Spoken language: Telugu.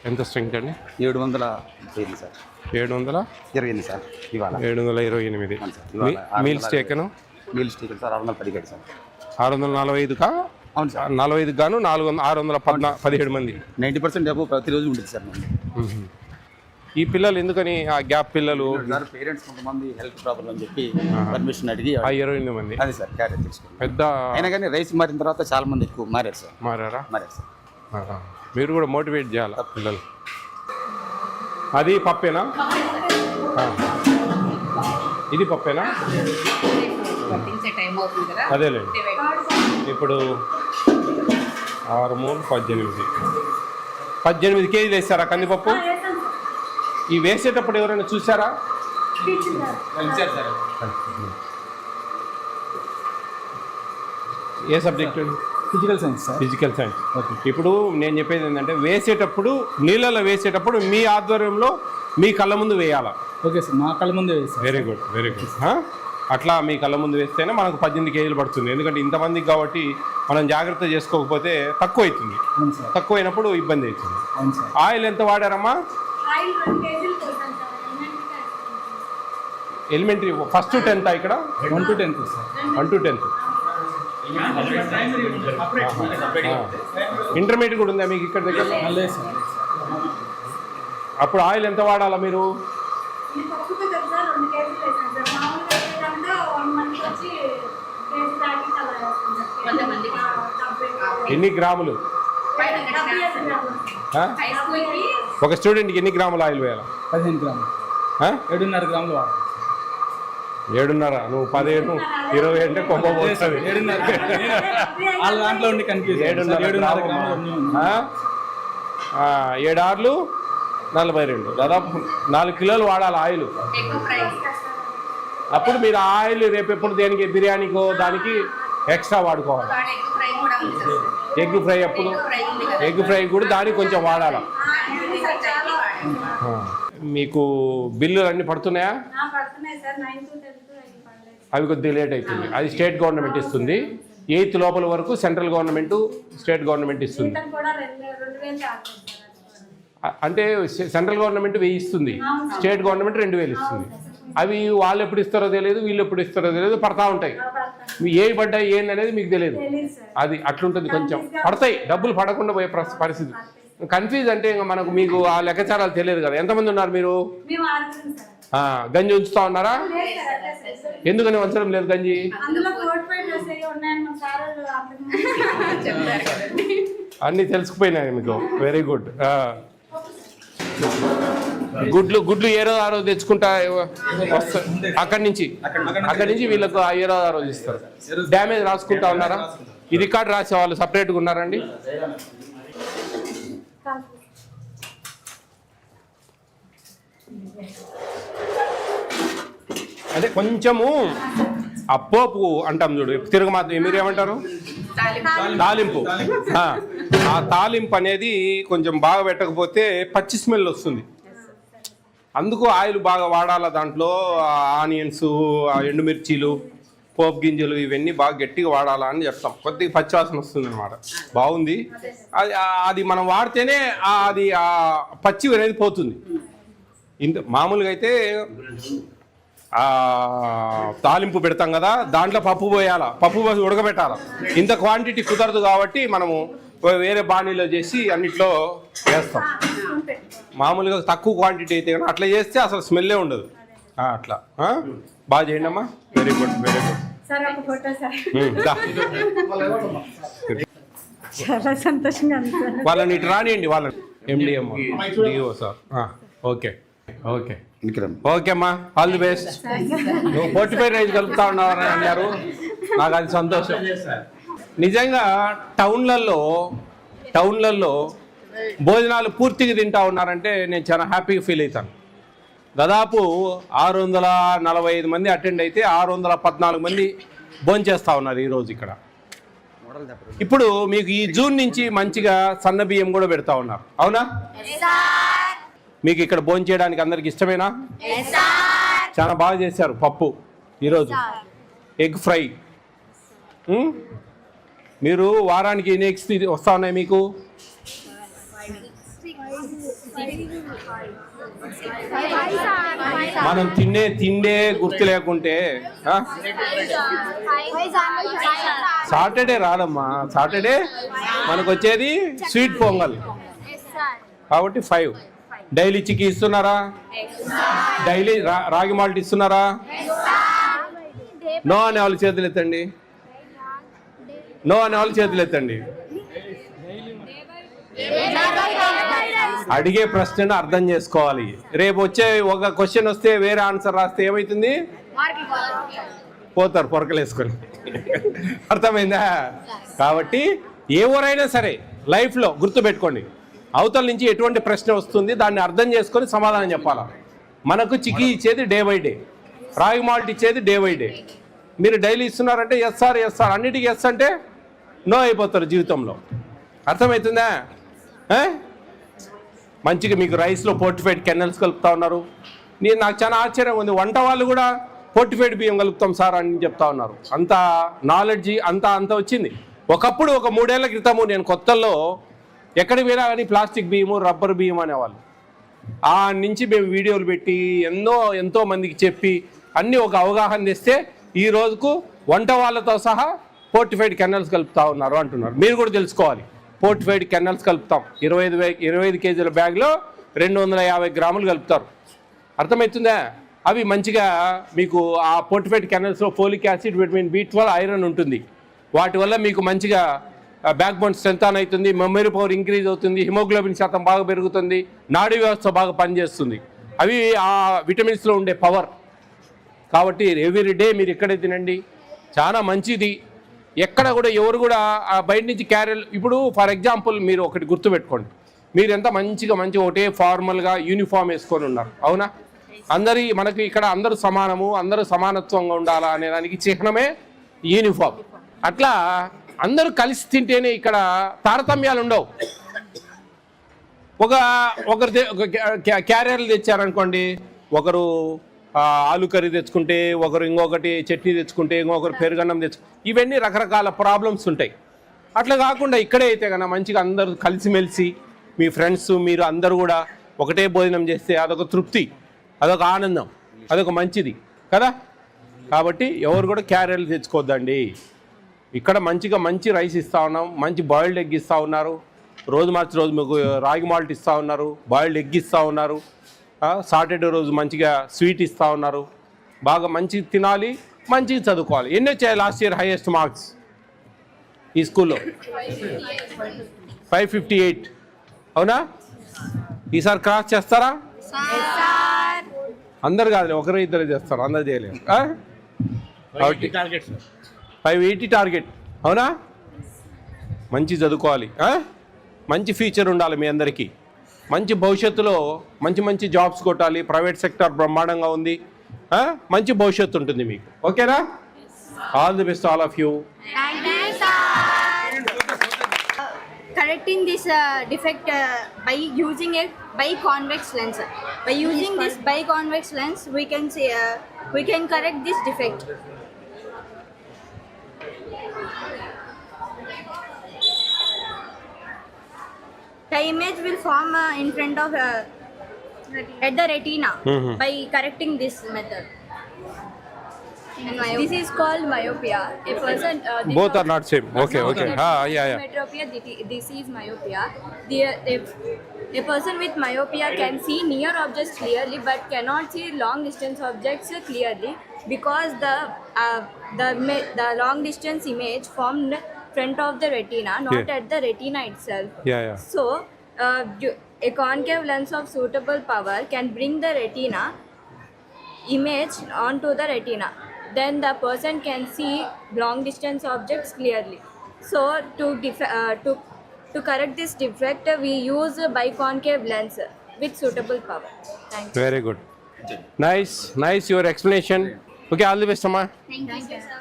ఎంత స్ట్రెంగ్త్ అండి? 728 సార్. 728 సార్ ఇవాళ. 728. Meals taken meals taken sir 617 sir. 645కా? అవును సార్. 45 గాను 617 మంది. 90% అబౌవ్ ప్రతిరోజు ఉంటుంది సార్. ఈ పిల్లలు ఎందుకని ఆ గ్యాప్ పిల్లలు పేరెంట్స్ కొంతమంది హెల్త్ ప్రాబ్లం అని చెప్పి పర్మిషన్ అడిగి 28 మంది అదే సార్ క్యారెట్ తీసుకున్నాం. పెద్ద అయినా కానీ రైస్ మారిన తర్వాత చాలా మంది ఎక్కువ మారారు సార్. మారారా? మారారు సార్. మీరు కూడా మోటివేట్ చేయాలి పిల్లలు. అది పప్పేనా? ఇది పప్పేనా? అదేలేండి. ఇప్పుడు 6 3 18 కేజీలు వేస్తారా కందిపప్పు? ఈ వేసేటప్పుడు ఎవరైనా చూసారా? ఏ subject? Physical science sir. Physical science. ఇప్పుడు నేను చెప్పేది ఏంటంటే వేసేటప్పుడు నీళ్ళలో వేసేటప్పుడు మీ ఆధ్వర్యంలో మీ కళ్ళ ముందు వేయాలా? ఓకే సార్, మా కళ్ళ ముందు వేస్తాం. Very good, very good. అట్లా మీ కళ్ళ ముందు వేస్తేనే మనకు 18 కేజీలు పడుతుంది. ఎందుకంటే ఇంతమందికి కాబట్టి మనం జాగ్రత్త చేసుకోకపోతే తక్కువ అవుతుంది. తక్కువ అయినప్పుడు ఇబ్బంది అవుతుంది. ఆయిల్ ఎంత వాడారమ్మా? ఎలిమెంటరీ 1st to 10th ఇక్కడ 1 to 10th sir. 1 to 10th. Intermediate కూడా ఉందా మీకు ఇక్కడ దగ్గర? అప్పుడు ఆయిల్ ఎంత వాడాలా మీరు? ఎన్ని గ్రాములు? ఒక స్టూడెంట్కి ఎన్ని గ్రాములు ఆయిల్ వేయాలి? 15 గ్రాములు. 7.5 గ్రాములు వాడాలి. 7.5. నువ్వు 15 20 అంటే కొమ్మ పోతుంది. 7.5 దాంట్లో ఉండి కన్ఫ్యూజ్. 7.5 7 6 42 దాదాపు 4 కిలోలు వాడాలి ఆయిల్. అప్పుడు మీరు ఆయిల్ రేపు ఎప్పుడు దేనికి బిర్యానీకో దానికి ఎక్స్ట్రా వాడుకోవాలి. ఎగ్ ఫ్రై అప్పుడు ఎగ్ ఫ్రై కూడా దానికి కొంచెం వాడాలి. మీకు బిల్లులు అన్నీ పడుతున్నాయా? అవి కొద్దిగా లేట్ అవుతుంది. అది స్టేట్ గవర్నమెంట్ ఇస్తుంది. 8th లోపల వరకు సెంట్రల్ గవర్నమెంట్ స్టేట్ గవర్నమెంట్ ఇస్తుంది. అంటే సెంట్రల్ గవర్నమెంట్ 1000 ఇస్తుంది, స్టేట్ గవర్నమెంట్ 2000 ఇస్తుంది. అవి వాళ్ళు ఎప్పుడు ఇస్తారో తెలియదు, వీళ్ళు ఎప్పుడు ఇస్తారో తెలియదు, పడతా ఉంటాయి. ఏవి పడ్డాయి ఏంది అనేది మీకు తెలియదు. అది అట్లుంటుంది. కొంచెం పడతాయి, డబ్బులు పడకుండా పోయే పరిస్థితి. కన్ఫ్యూజ్ అంటే ఇంకా మనకు మీకు ఆ లెక్కచారాలు తెలియదు కదా. ఎంతమంది ఉన్నారు మీరు? గంజి ఉంచుతా ఉన్నారా? ఎందుకని ఉంచడం లేదు గంజి? అన్నీ తెలిసిపోయినాయి మీకు. Very good. గుడ్లు ఏ రోజు ఆ రోజు తెచ్చుకుంటా వస్తా. అక్కడి నుంచి వీళ్ళకు ఏ రోజు ఆ రోజు ఇస్తారు. డ్యామేజ్ రాసుకుంటా ఉన్నారా? ఈ రికార్డు రాసే వాళ్ళు సపరేట్గా ఉన్నారండి? అదే కొంచెము అప్పోపు అంటాం చూడు, తిరగమాత. మీరు ఏమంటారు? తాలింపు. ఆ తాలింపు అనేది కొంచెం బాగా పెట్టకపోతే పచ్చి స్మెల్ వస్తుంది. అందుకు ఆయిల్ బాగా వాడాలా. దాంట్లో ఆనియన్స్, ఎండుమిర్చీలు, పోపు గింజలు ఇవన్నీ బాగా గట్టిగా వాడాలా అని చెప్తాం. కొద్దిగా పచ్చివాసన వస్తుంది అనమాట. బాగుంది. అది మనం వాడితేనే అది ఆ పచ్చి అనేది పోతుంది. మామూలుగా అయితే తాలింపు పెడతాం కదా, దాంట్లో పప్పు పోయాలా, పప్పు పోసి ఉడకబెట్టాలా. ఇంత క్వాంటిటీ కుదరదు కాబట్టి మనము వేరే బాణీలో చేసి అన్నిట్లో వేస్తాం. మామూలుగా తక్కువ క్వాంటిటీ అయితే కానీ అట్లా చేస్తే అసలు స్మెల్లే ఉండదు. అట్లా బాగా చేయండి అమ్మా. Very good, very good. చాలా సంతోషంగా వాళ్ళని ఇటు రానియండి. వాళ్ళని MDM DO sir. Okay okay okay అమ్మా, ఆల్ ది బెస్ట్. నువ్వు 45 రైస్ కలుపుతా ఉన్నావని అన్నారు, నాకు అది సంతోషం. నిజంగా టౌన్లలో భోజనాలు పూర్తిగా తింటా ఉన్నారంటే నేను చాలా హ్యాపీగా ఫీల్ అవుతాను. దాదాపు 645 మంది అటెండ్ అయితే 614 మంది భోంచేస్తూ ఉన్నారు ఈరోజు ఇక్కడ. ఇప్పుడు మీకు ఈ జూన్ నుంచి మంచిగా సన్న బియ్యం కూడా పెడతా ఉన్నారు, అవునా? మీకు ఇక్కడ భోంచేయడానికి అందరికి ఇష్టమేనా? చాలా బాగా చేశారు పప్పు ఈరోజు. Egg fry. మీరు వారానికి ఎన్ని ఎగ్స్ వస్తూ ఉన్నాయి మీకు? మనం తిండే గుర్తు లేకుంటే సాటర్డే రాదమ్మా. సాటర్డే మనకు వచ్చేది స్వీట్ పొంగల్ కాబట్టి 5. డైలీ చికి ఇస్తున్నారా? డైలీ రాగి మాల్ట్ ఇస్తున్నారా? నో అనే వాళ్ళు చేతులు ఎత్తండి. నో అనే వాళ్ళు చేతులు ఎత్తండి. అడిగే ప్రశ్నను అర్థం చేసుకోవాలి. రేపు వచ్చే ఒక క్వశ్చన్ వస్తే వేరే ఆన్సర్ రాస్తే ఏమవుతుంది? పోతారు పొరకలేసుకొని. అర్థమైందా? కాబట్టి ఎవరైనా సరే లైఫ్లో గుర్తుపెట్టుకోండి, అవతల నుంచి ఎటువంటి ప్రశ్న వస్తుంది దాన్ని అర్థం చేసుకొని సమాధానం చెప్పాలా. మనకు చికి ఇచ్చేది డే బై డే, రాగి మాల్ట్ ఇచ్చేది డే బై డే. మీరు డైలీ ఇస్తున్నారంటే ఎస్ సార్ అన్నిటికీ ఎస్ అంటే నో అయిపోతారు జీవితంలో. అర్థమవుతుందా? మంచిగా మీకు రైస్లో పోర్టిఫైడ్ కెన్నల్స్ కలుపుతా ఉన్నారు. నాకు చాలా ఆశ్చర్యంగా ఉంది, వంట వాళ్ళు కూడా పోర్టిఫైడ్ బియ్యం కలుపుతాం సార్ అని చెప్తా ఉన్నారు. అంత నాలెడ్జి అంత వచ్చింది. ఒకప్పుడు ఒక 3 ఏళ్ల క్రితము నేను కొత్తల్లో ఎక్కడికి పోయినా కానీ ప్లాస్టిక్ బియ్యము, రబ్బర్ బియ్యం అనేవాళ్ళు. ఆ నుంచి మేము వీడియోలు పెట్టి ఎంతో మందికి చెప్పి అన్నీ ఒక అవగాహన తెస్తే ఈ రోజుకు వంట వాళ్ళతో సహా పోర్టిఫైడ్ కెన్నల్స్ కలుపుతా ఉన్నారు అంటున్నారు. మీరు కూడా తెలుసుకోవాలి, పోర్టిఫైడ్ కెన్నల్స్ కలుపుతాం. 25 కేజీల బ్యాగ్లో 250 గ్రాములు కలుపుతారు. అర్థమవుతుందా? అవి మంచిగా మీకు ఆ పోర్టిఫైడ్ కెన్నల్స్లో folic acid, vitamin B12, iron ఉంటుంది. వాటి వల్ల మీకు మంచిగా బ్యాక్ బోన్ స్ట్రెంథన్ అవుతుంది, మెమరీ పవర్ ఇంక్రీజ్ అవుతుంది, హిమోగ్లోబిన్ శాతం బాగా పెరుగుతుంది, నాడీ వ్యవస్థ బాగా పనిచేస్తుంది. అవి ఆ విటమిన్స్లో ఉండే పవర్. కాబట్టి ఎవ్రీ డే మీరు ఇక్కడే తినండి, చాలా మంచిది. ఎక్కడ కూడా ఎవరు కూడా బయట నుంచి క్యారెల్. ఇప్పుడు ఫర్ ఎగ్జాంపుల్ మీరు ఒకటి గుర్తుపెట్టుకోండి, మీరు ఎంత మంచిగా ఒకటే ఫార్మల్గా యూనిఫామ్ వేసుకొని ఉన్నారు, అవునా? మనకి ఇక్కడ అందరూ సమానము, అందరూ సమానత్వంగా ఉండాలా అనే దానికి చిహ్నమే యూనిఫామ్. అట్లా అందరూ కలిసి తింటేనే ఇక్కడ తారతమ్యాలు ఉండవు. ఒకరు క్యారియర్లు తెచ్చారనుకోండి, ఒకరు ఆలు కర్రీ తెచ్చుకుంటే, ఒకరు ఇంకొకటి చట్నీ తెచ్చుకుంటే, ఇంకొకరు పెరుగన్నం ఇవన్నీ రకరకాల ప్రాబ్లమ్స్ ఉంటాయి. అట్లా కాకుండా ఇక్కడే అయితే కన్నా మంచిగా అందరూ కలిసిమెలిసి మీ ఫ్రెండ్స్ మీరు అందరూ కూడా ఒకటే భోజనం చేస్తే అదొక తృప్తి, అదొక ఆనందం, అదొక మంచిది కదా. కాబట్టి ఎవరు కూడా క్యారియర్లు తెచ్చుకోవద్దండి. ఇక్కడ మంచి రైస్ ఇస్తూ ఉన్నాం, మంచి బాయిల్డ్ ఎగ్ ఇస్తూ ఉన్నారు, రోజు మీకు రాగి మాల్ట్ ఇస్తూ ఉన్నారు, బాయిల్డ్ ఎగ్ ఇస్తూ ఉన్నారు, సాటర్డే రోజు మంచిగా స్వీట్ ఇస్తూ ఉన్నారు. బాగా మంచిగా తినాలి, మంచిగా చదువుకోవాలి. ఎన్ని వచ్చాయి లాస్ట్ ఇయర్ హైయెస్ట్ మార్క్స్ ఈ స్కూల్లో? 558. అవునా? ఈసారి క్రాస్ చేస్తారా? అందరు కాదు, ఒకరు ఇద్దరు చేస్తారు, అందరు చేయలేరు. 580 టార్గెట్. అవునా? మంచి చదువుకోవాలి, మంచి ఫ్యూచర్ ఉండాలి మీ అందరికీ. మంచి భవిష్యత్తులో మంచి జాబ్స్ కొట్టాలి. ప్రైవేట్ సెక్టర్ బ్రహ్మాండంగా ఉంది, మంచి భవిష్యత్తు ఉంటుంది మీకు. ఓకేనా? All the best all of you. Correcting this defect by using a biconvex lens. By using this biconvex lens, we can correct this defect. The image will form in front of at the retina by correcting this method. This is called myopia. A person. Both are not same. Okay. Yeah. Metropia. This is myopia. A person with myopia can see near objects clearly, but cannot see long distance objects clearly because the long distance image formed front of the retina, not at the retina itself. Yeah. So, a concave lens of suitable power can bring the retina image onto the retina. Then the person can see long distance objects clearly. So to correct this defect, we use a biconcave lens with suitable power. Thank you. Very good. Nice your explanation. Okay, all the best, Amma. Thank you, sir.